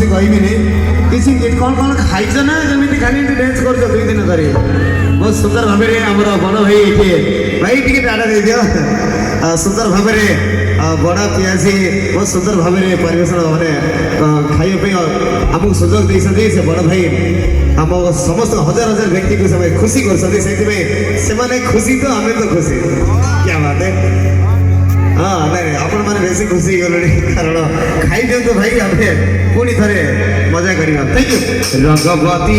कहबिनी किसी कौन कौन खाइछ ना जमी खाली डांस कर 2 दिन धरी बहुत सुंदर भाव में आम बड़ भाई ये भाई टी टाटा दे दियो सुंदर भाव में बड़ा पियासी बहुत सुंदर भाव में परिवेशन मैंने खाइबा आमको सुजोग देते से बड़ भाई आम समस्त हजार हजार व्यक्ति को सब खुशी कर खुशी तो आम तो खुशी क्या बात है। हाँ नहीं आपण मैंने बेसी खुशी गले कारण खाई दिंतु भाई आम पुणी थे मजा करवा। Thank you. रंगवती